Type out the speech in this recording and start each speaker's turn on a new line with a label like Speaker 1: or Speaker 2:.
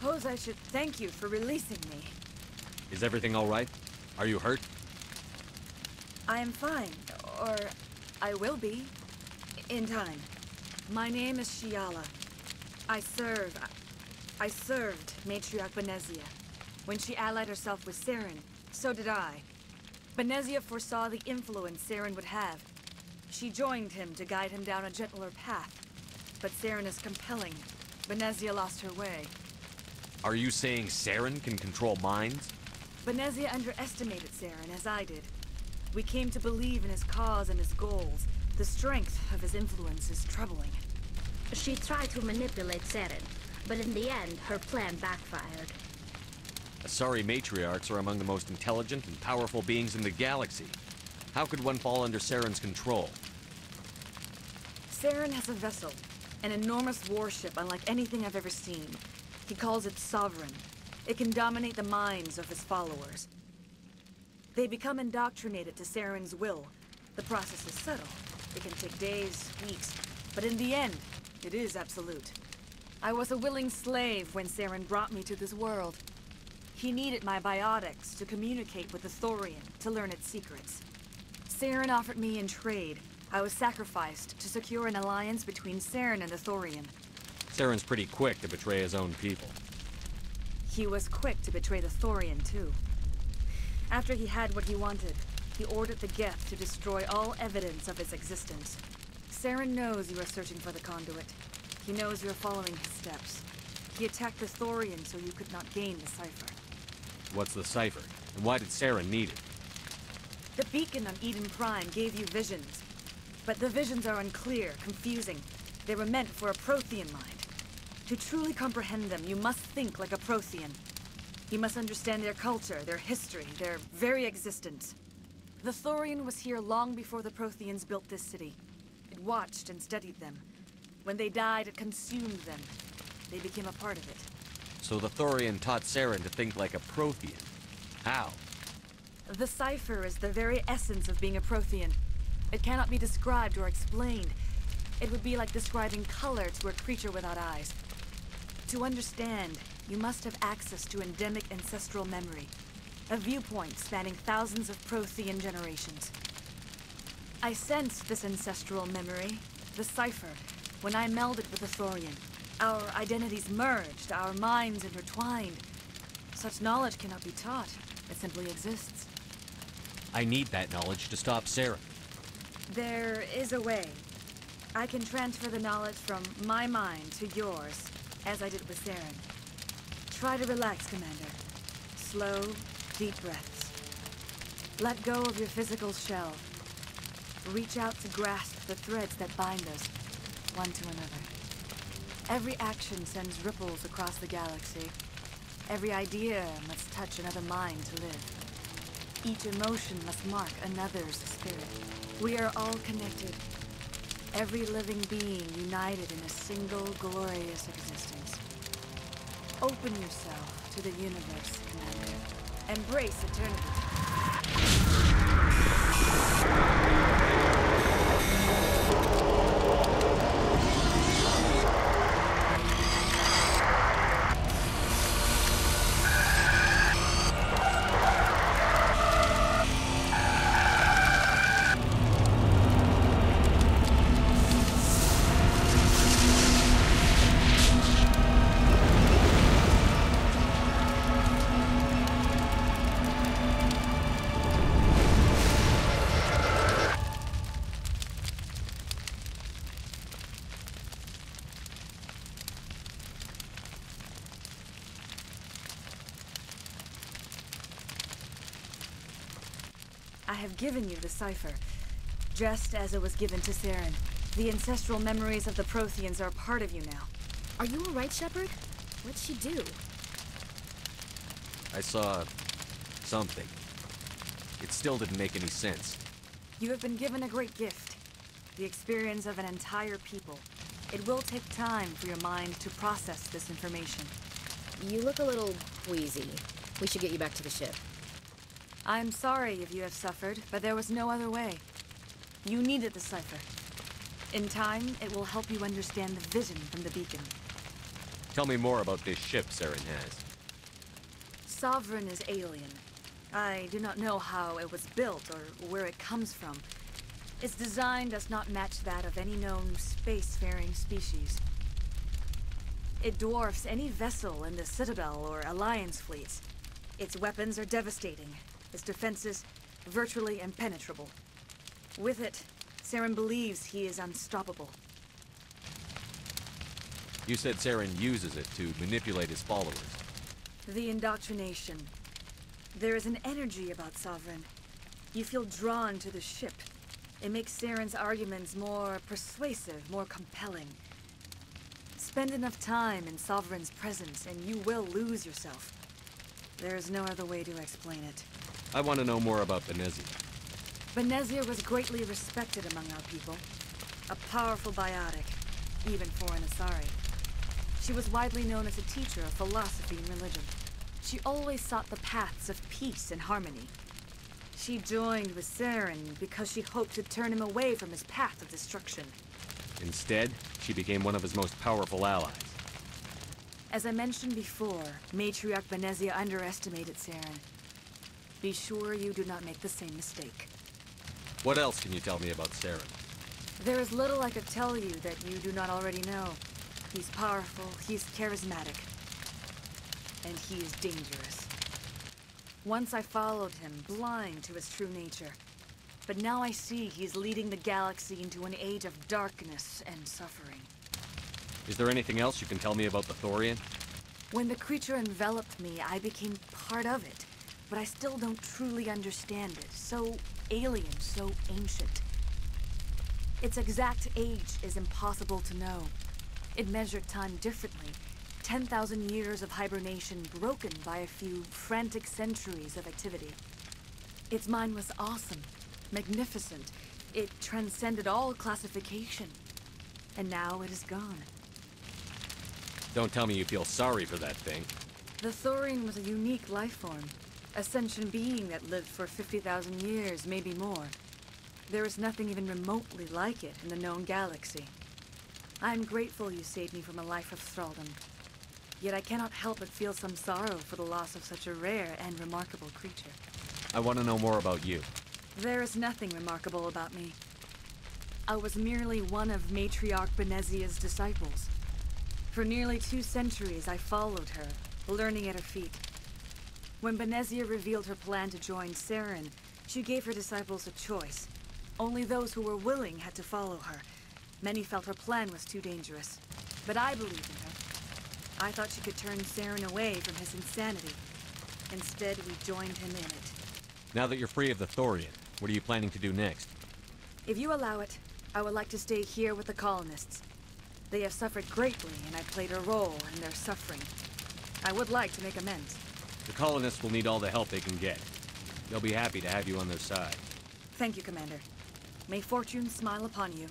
Speaker 1: suppose I should thank you for releasing me.
Speaker 2: Is everything all right? Are you hurt?
Speaker 1: I am fine, or I will be, in time. My name is Shiala. I served Matriarch Benezia. When she allied herself with Saren, so did I. Benezia foresaw the influence Saren would have. She joined him to guide him down a gentler path. But Saren is compelling. Benezia lost her way.
Speaker 2: Are you saying Saren can control minds?
Speaker 1: Benezia underestimated Saren, as I did. We came to believe in his cause and his goals. The strength of his influence is troubling.
Speaker 3: She tried to manipulate Saren, but in the end, her plan backfired.
Speaker 2: Asari matriarchs are among the most intelligent and powerful beings in the galaxy. How could one fall under Saren's control?
Speaker 1: Saren has a vessel, an enormous warship unlike anything I've ever seen. He calls it Sovereign. It can dominate the minds of his followers. They become indoctrinated to Saren's will. The process is subtle. It can take days, weeks, but in the end, it is absolute. I was a willing slave when Saren brought me to this world. He needed my biotics to communicate with the Thorian, to learn its secrets. Saren offered me in trade. I was sacrificed to secure an alliance between Saren and the Thorian.
Speaker 2: Saren's pretty quick to betray his own people.
Speaker 1: He was quick to betray the Thorian, too. After he had what he wanted, he ordered the Geth to destroy all evidence of its existence. Saren knows you are searching for the conduit. He knows you are following his steps. He attacked the Thorian so you could not gain the cipher.
Speaker 2: What's the cipher? And why did Saren need it?
Speaker 1: The beacon on Eden Prime gave you visions. But the visions are unclear, confusing. They were meant for a Prothean mind. To truly comprehend them, you must think like a Prothean. You must understand their culture, their history, their very existence. The Thorian was here long before the Protheans built this city. It watched and studied them. When they died, it consumed them. They became a part of it.
Speaker 2: So the Thorian taught Saren to think like a Prothean. How?
Speaker 1: The cipher is the very essence of being a Prothean. It cannot be described or explained. It would be like describing color to a creature without eyes. To understand, you must have access to endemic ancestral memory. A viewpoint spanning thousands of Prothean generations. I sensed this ancestral memory, the cipher, when I melded with the Thorian. Our identities merged, our minds intertwined. Such knowledge cannot be taught. It simply exists.
Speaker 2: I need that knowledge to stop Saren.
Speaker 1: There is a way. I can transfer the knowledge from my mind to yours, as I did with Saren. Try to relax, Commander. Slow, deep breaths. Let go of your physical shell. Reach out to grasp the threads that bind us, one to another. Every action sends ripples across the galaxy. Every idea must touch another mind to live. Each emotion must mark another's spirit. We are all connected. Every living being united in a single glorious existence. Open yourself to the universe, Commander. Embrace eternity. I have given you the cipher, just as it was given to Saren. The ancestral memories of the Protheans are a part of you now.
Speaker 3: Are you alright, Shepard? What'd she do?
Speaker 2: I saw... something. It still didn't make any sense.
Speaker 1: You have been given a great gift. The experience of an entire people. It will take time for your mind to process this information.
Speaker 4: You look a little wheezy. We should get you back to the ship.
Speaker 1: I'm sorry if you have suffered, but there was no other way. You needed the cipher. In time, it will help you understand the vision from the beacon.
Speaker 2: Tell me more about this ship Saren has.
Speaker 1: Sovereign is alien. I do not know how it was built or where it comes from. Its design does not match that of any known spacefaring species. It dwarfs any vessel in the Citadel or Alliance fleets. Its weapons are devastating, its defenses virtually impenetrable. With it, Saren believes he is unstoppable.
Speaker 2: You said Saren uses it to manipulate his followers.
Speaker 1: The indoctrination. There is an energy about Sovereign. You feel drawn to the ship. It makes Saren's arguments more persuasive, more compelling. Spend enough time in Sovereign's presence and you will lose yourself. There is no other way to explain it.
Speaker 2: I want to know more about Benezia.
Speaker 1: Benezia was greatly respected among our people. A powerful biotic, even for an asari. She was widely known as a teacher of philosophy and religion. She always sought the paths of peace and harmony. She joined with Saren because she hoped to turn him away from his path of destruction.
Speaker 2: Instead, she became one of his most powerful allies.
Speaker 1: As I mentioned before, Matriarch Benezia underestimated Saren. Be sure you do not make the same mistake.
Speaker 2: What else can you tell me about Saren?
Speaker 1: There is little I could tell you that you do not already know. He's powerful, he's charismatic, and he is dangerous. Once I followed him, blind to his true nature. But now I see he's leading the galaxy into an age of darkness and suffering.
Speaker 2: Is there anything else you can tell me about the Thorian?
Speaker 1: When the creature enveloped me, I became part of it. But I still don't truly understand it. So alien, so ancient. Its exact age is impossible to know. It measured time differently. 10,000 years of hibernation broken by a few frantic centuries of activity. Its mind was awesome, magnificent. It transcended all classification. And now it is gone.
Speaker 2: Don't tell me you feel sorry for that thing.
Speaker 1: The Thorian was a unique life form. A sentient being that lived for 50,000 years, maybe more. There is nothing even remotely like it in the known galaxy. I am grateful you saved me from a life of thraldom. Yet I cannot help but feel some sorrow for the loss of such a rare and remarkable creature.
Speaker 2: I want to know more about you.
Speaker 1: There is nothing remarkable about me. I was merely one of Matriarch Benezia's disciples. For nearly 2 centuries I followed her, learning at her feet. When Benezia revealed her plan to join Saren, she gave her disciples a choice. Only those who were willing had to follow her. Many felt her plan was too dangerous, but I believed in her. I thought she could turn Saren away from his insanity. Instead, we joined him in it.
Speaker 2: Now that you're free of the Thorian, what are you planning to do next?
Speaker 1: If you allow it, I would like to stay here with the colonists. They have suffered greatly, and I played a role in their suffering. I would like to make amends.
Speaker 2: The colonists will need all the help they can get. They'll be happy to have you on their side.
Speaker 1: Thank you, Commander. May fortune smile upon you.